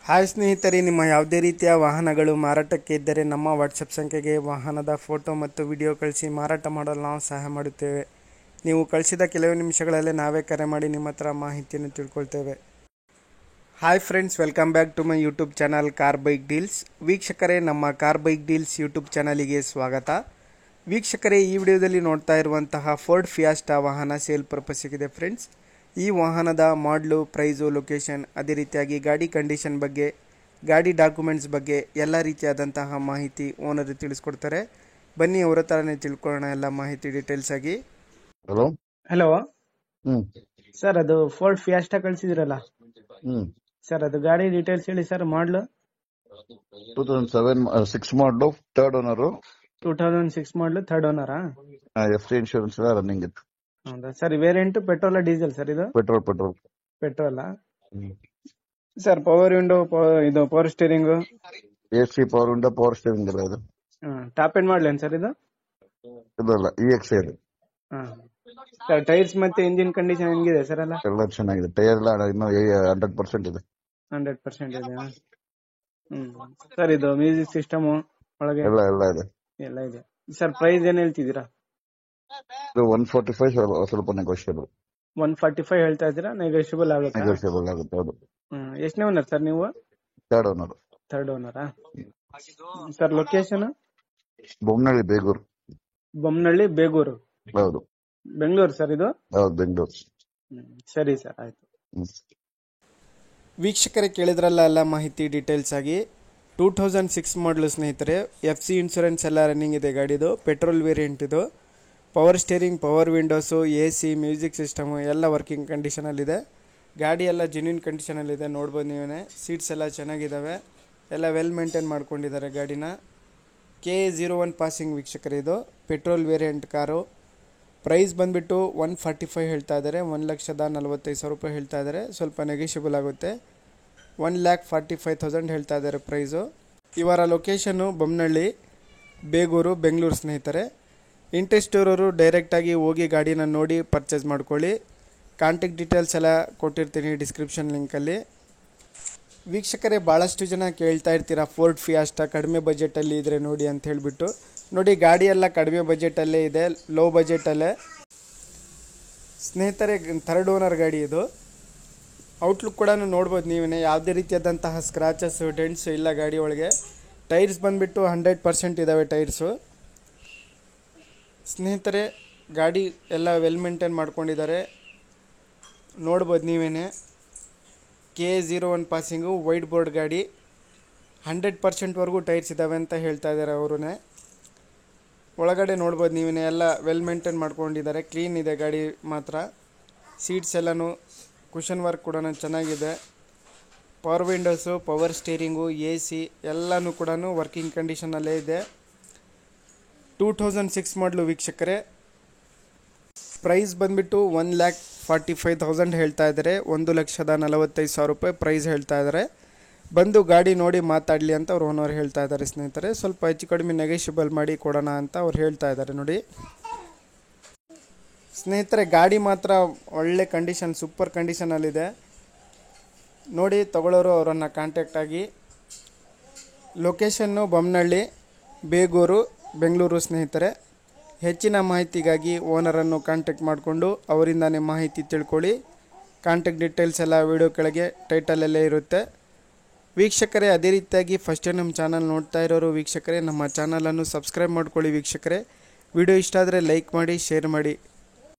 Hi ಸ್ನೇಹಿತರೆ, ನಿಮ್ಮ ಯಾವುದೇ ರೀತಿಯ ವಾಹನಗಳು ಮಾರಾಟಕ್ಕೆ ಇದ್ದರೆ ನಮ್ಮ ವಾಟ್ಸಪ್ ಸಂಖ್ಯೆಗೆ ವಾಹನದ ಫೋಟೋ ಮತ್ತು ವಿಡಿಯೋ ಕಳಿಸಿ ಮಾರಾಟ ಮಾಡಲು ನಾವು ಸಹಾಯ ಮಾಡುತ್ತೇವೆ. ನೀವು ಕಳಿಸಿದ ಕೆಲವೇ ನಿಮಿಷಗಳಲ್ಲೇ ನಾವೇ ಕರೆ ಮಾಡಿ ನಿಮ್ಮ ಹತ್ರ ಮಾಹಿತಿಯನ್ನು ತಿಳ್ಕೊಳ್ತೇವೆ. Hi friends, welcome back to my YouTube channel car bike deals. ವೀಕ್ಷಕರೇ, ನಮ್ಮ ಕಾರ್ ಬೈಕ್ ಡೀಲ್ಸ್ ಯೂಟ್ಯೂಬ್ ಚಾನಲಿಗೆ ಸ್ವಾಗತ. ವೀಕ್ಷಕರೇ, ಈ ವಿಡಿಯೋದಲ್ಲಿ ನೋಡ್ತಾ ಇರುವಂತಹ ಫೋರ್ಡ್ ಫಿಯಾಸ್ಟಾ ವಾಹನ ಸೇಲ್ ಪರ್ಪಸ್ಸಿಗಿದೆ ಫ್ರೆಂಡ್ಸ್. ಈ ವಾಹನದ ಮಾಡಲು, ಪ್ರೈಸು, ಲೊಕೇಶನ್, ಅದೇ ರೀತಿಯಾಗಿ ಗಾಡಿ ಕಂಡೀಷನ್ ಬಗ್ಗೆ, ಗಾಡಿ ಡಾಕ್ಯುಮೆಂಟ್ಸ್ ಬಗ್ಗೆ ಎಲ್ಲ ರೀತಿಯಾದಂತಹ ಮಾಹಿತಿ ಓನರ್ ತಿಳಿಸ್ಕೊಡ್ತಾರೆ. ಬನ್ನಿ ಅವರ ಥರನೇ ತಿಳ್ಕೊಳ್ಳೋಣ ಎಲ್ಲ ಮಾಹಿತಿ ಡೀಟೇಲ್ಸ್ ಆಗಿ. ಹಲೋ ಹ್ಮ್ ಸರ್, ಅದು ಫೋರ್ಡ್ ಫಿಯಾಸ್ಟಾ ಕಳ್ಸಿದಿರಲ್ಲ ಹ್ಮ್ ಸರ್, ಅದು ಗಾಡಿ ಡೀಟೇಲ್ಸ್ ಹೇಳಿ ಸರ್. ಮಾಡಲು 2006 ಮಾಡಲು, ಥರ್ಡ್ ಓನರ್. 2006 ಮಾಡಲು, ಥರ್ಡ್ ಓನರಾ? ಎಫ್ ಸಿ ಇನ್ಶೂರೆನ್ಸ್ ಎಲ್ಲ ರನ್ನಿಂಗ್ ಇತ್ತು. ಹೌದಾ sir? Variant petrol diesel sir? ಇದು petrol. Petrol sir. Power window, ಇದು power steering, AC, power window, power steering ಎಲ್ಲ ಇದೆ. ಟಾಪ್ ಎಂಡ್ ಮಾಡಲೇನು ಸರ್ ಇದು? ಇದಲ್ಲ, EX ಇದೆ. ಸರ್, ಟೈರ್ಸ್ ಮತ್ತೆ ಇಂಜಿನ್ ಕಂಡೀಷನ್ ಹೆಂಗಿದೆ ಸರ್? ಎಲ್ಲ ಚೆನ್ನಾಗಿದೆ. ಟೈರ್ ಎಲ್ಲ ಇನ್ನೂ 100% ಇದೆ. 100% ಇದೆ. ಸರ್, ಇದು ಮ್ಯೂಸಿಕ್ ಸಿಸ್ಟಮ್ ಒಳಗೆ ಎಲ್ಲ ಇದೆ. ಎಲ್ಲ ಇದೆ ಸರ್. ಪ್ರೈಸ್ ಏನ್ ಹೇಳ್ತಿದ್ದೀರಾ? ಇದು 145, ಸ್ವಲ್ಪ ನೆಗೋಷಿಯಬಲ್. 145 ಹೇಳ್ತಾ ಇದ್ದೀರಾ? ನೆಗೋಷಿಯಬಲ್ ಆಗುತ್ತೆ? ನೆಗೋಷಿಯಬಲ್ ಆಗುತ್ತೆ, ಹೌದು. ಎಷ್ಟನೇ ಓನರ್ ಸರ್ ನೀವು? Third owner. ಥರ್ಡ್ ಓನರಾ ಸರ್? ಲೊಕೇಶನ್ ಬೊಮ್ಮನಹಳ್ಳಿ, ಬೇಗೂರು. ಬೊಮ್ಮನಹಳ್ಳಿ, ಬೇಗೂರು. ಹೌದು. ಬೆಂಗಳೂರು ಸರ್ ಇದು? ಹೌದು, ಬೆಂಗಳೂರು. ಸರಿ ಸರ್, ಆಯ್ತು. ವೀಕ್ಷಕರೇ, ಕೇಳಿದ್ರಲ್ಲ ಎಲ್ಲ ಮಾಹಿತಿ ಡೀಟೇಲ್ಸ್ ಆಗಿ. 2006 ಮಾಡಲು ಸ್ನೇಹಿತರೆ. FC ಇನ್ಶೂರೆನ್ಸ್ ಎಲ್ಲ ರನ್ನಿಂಗ್ ಇದೆ ಗಾಡಿದು. ಪೆಟ್ರೋಲ್ ವೇರಿಯಂಟ್ ಇದು. Power steering, power windows, AC, music system ಎಲ್ಲ ವರ್ಕಿಂಗ್ ಕಂಡೀಷನಲ್ಲಿದೆ. ಗಾಡಿ ಎಲ್ಲ ಜೆನ್ಯೂನ್ ಕಂಡೀಷನಲ್ಲಿದೆ, ನೋಡ್ಬೋದು ನೀವೇ. ಸೀಟ್ಸ್ ಎಲ್ಲ ಚೆನ್ನಾಗಿದ್ದಾವೆ, ಎಲ್ಲ ವೆಲ್ ಮೇಂಟೈನ್ ಮಾಡ್ಕೊಂಡಿದ್ದಾರೆ ಗಾಡಿನ. KA01 ಪಾಸಿಂಗ್ ವೀಕ್ಷಕರೇ. ಇದು ಪೆಟ್ರೋಲ್ ವೇರಿಯಂಟ್ ಕಾರು. ಪ್ರೈಸ್ ಬಂದುಬಿಟ್ಟು 145 ಹೇಳ್ತಾ ಇದ್ದಾರೆ. 1,45,000 ರೂಪಾಯಿ ಹೇಳ್ತಾ ಇದ್ದಾರೆ. ಸ್ವಲ್ಪ ನೆಗೋಷಿಯಬಲ್ ಆಗುತ್ತೆ. 1,45,000 ಹೇಳ್ತಾ ಇದ್ದಾರೆ ಪ್ರೈಸು. ಇವರ ಲೊಕೇಶನ್ನು ಬೊಮ್ಮನಹಳ್ಳಿ, ಬೇಗೂರು, ಬೆಂಗಳೂರು ಸ್ನೇಹಿತರೆ. ಇಂಟ್ರೆಸ್ಟ್ ಇರೋರು ಡೈರೆಕ್ಟಾಗಿ ಹೋಗಿ ಗಾಡಿನ ನೋಡಿ ಪರ್ಚೇಸ್ ಮಾಡ್ಕೊಳ್ಳಿ. ಕಾಂಟ್ಯಾಕ್ಟ್ ಡೀಟೇಲ್ಸ್ ಎಲ್ಲ ಕೊಟ್ಟಿರ್ತೀನಿ ಡಿಸ್ಕ್ರಿಪ್ಷನ್ ಲಿಂಕಲ್ಲಿ. ವೀಕ್ಷಕರೇ, ಭಾಳಷ್ಟು ಜನ ಕೇಳ್ತಾ ಇರ್ತೀರ ಫೋರ್ಡ್ ಫಿಯಾಸ್ಟಾ ಕಡಿಮೆ ಬಜೆಟಲ್ಲಿ ಇದ್ದರೆ ನೋಡಿ ಅಂತ ಹೇಳಿಬಿಟ್ಟು. ನೋಡಿ, ಗಾಡಿ ಎಲ್ಲ ಕಡಿಮೆ ಬಜೆಟಲ್ಲೇ ಇದೆ, ಲೋ ಬಜೆಟಲ್ಲೇ ಸ್ನೇಹಿತರೆ. ಥರ್ಡ್ ಓನರ್ ಗಾಡಿ ಇದು. ಔಟ್ಲುಕ್ ಕೂಡ ನೋಡ್ಬೋದು ನೀವೇ. ಯಾವುದೇ ರೀತಿಯಾದಂತಹ ಸ್ಕ್ರಾಚಸ್, ಡೆಂಟ್ಸ್ ಇಲ್ಲ ಗಾಡಿ ಒಳಗೆ. ಟೈರ್ಸ್ ಬಂದುಬಿಟ್ಟು 100% ಇದ್ದಾವೆ ಟೈರ್ಸು ಸ್ನೇಹಿತರೆ. ಗಾಡಿ ಎಲ್ಲ ವೆಲ್ ಮೇಂಟೈನ್ ಮಾಡ್ಕೊಂಡಿದ್ದಾರೆ, ನೋಡ್ಬೋದು ನೀವೇ. KA01 ಪಾಸಿಂಗು, ವೈಟ್ ಬೋರ್ಡ್ ಗಾಡಿ. 100%ವರೆಗೂ ಟೈರ್ಸ್ ಇದ್ದಾವೆ ಅಂತ ಹೇಳ್ತಾ ಇದ್ದಾರೆ ಅವರೂ. ಒಳಗಡೆ ನೋಡ್ಬೋದು ನೀವೇ, ಎಲ್ಲ ವೆಲ್ ಮೇಂಟೈನ್ ಮಾಡ್ಕೊಂಡಿದ್ದಾರೆ. ಕ್ಲೀನ್ ಇದೆ ಗಾಡಿ ಮಾತ್ರ. ಸೀಟ್ಸ್ ಎಲ್ಲನೂ ಕುಷನ್ ವರ್ಕ್ ಕೂಡ ಚೆನ್ನಾಗಿದೆ. Power windows, power steering, AC ಎಲ್ಲನೂ ಕೂಡ ವರ್ಕಿಂಗ್ ಕಂಡೀಷನಲ್ಲೇ ಇದೆ. 2006 ಮಾಡಲು ವೀಕ್ಷಕರೇ. ಪ್ರೈಸ್ ಬಂದುಬಿಟ್ಟು 1,45,000 ಹೇಳ್ತಾ ಇದ್ದಾರೆ. 1,45,000 ರೂಪಾಯಿ ಪ್ರೈಸ್ ಹೇಳ್ತಾ ಇದ್ದಾರೆ. ಬಂದು ಗಾಡಿ ನೋಡಿ ಮಾತಾಡಲಿ ಅಂತ ಅವ್ರು ಓನರ್ ಹೇಳ್ತಾ ಇದ್ದಾರೆ ಸ್ನೇಹಿತರೆ. ಸ್ವಲ್ಪ ಹೆಚ್ಚು ಕಡಿಮೆ ನೆಗೋಷಿಯಬಲ್ ಮಾಡಿ ಕೊಡೋಣ ಅಂತ ಅವ್ರು ಹೇಳ್ತಾ ಇದ್ದಾರೆ. ನೋಡಿ ಸ್ನೇಹಿತರೆ, ಗಾಡಿ ಮಾತ್ರ ಒಳ್ಳೆ ಕಂಡೀಷನ್, ಸೂಪರ್ ಕಂಡೀಷನಲ್ಲಿದೆ. ನೋಡಿ, ತಗೊಳ್ಳೋರು ಅವರನ್ನು ಕಾಂಟ್ಯಾಕ್ಟ್ ಆಗಿ. ಲೊಕೇಶನ್ನು ಬೊಮ್ಮನಹಳ್ಳಿ, ಬೇಗೂರು, ಬೆಂಗಳೂರು ಸ್ನೇಹಿತರೆ. ಹೆಚ್ಚಿನ ಮಾಹಿತಿಗಾಗಿ ಓನರನ್ನು ಕಾಂಟ್ಯಾಕ್ಟ್ ಮಾಡಿಕೊಂಡು ಅವರಿಂದಾನೇ ಮಾಹಿತಿ ತಿಳ್ಕೊಳ್ಳಿ. ಕಾಂಟ್ಯಾಕ್ಟ್ ಡೀಟೇಲ್ಸ್ ಎಲ್ಲ ವಿಡಿಯೋ ಕೆಳಗೆ ಟೈಟಲಲ್ಲೇ ಇರುತ್ತೆ ವೀಕ್ಷಕರೇ. ಅದೇ ರೀತಿಯಾಗಿ ಫಸ್ಟೇ ನಮ್ಮ ಚಾನಲ್ ನೋಡ್ತಾ ಇರೋರು ವೀಕ್ಷಕರೇ, ನಮ್ಮ ಚಾನಲನ್ನು ಸಬ್ಸ್ಕ್ರೈಬ್ ಮಾಡ್ಕೊಳ್ಳಿ ವೀಕ್ಷಕರೇ. ವಿಡಿಯೋ ಇಷ್ಟ ಆದರೆ ಲೈಕ್ ಮಾಡಿ, ಶೇರ್ ಮಾಡಿ.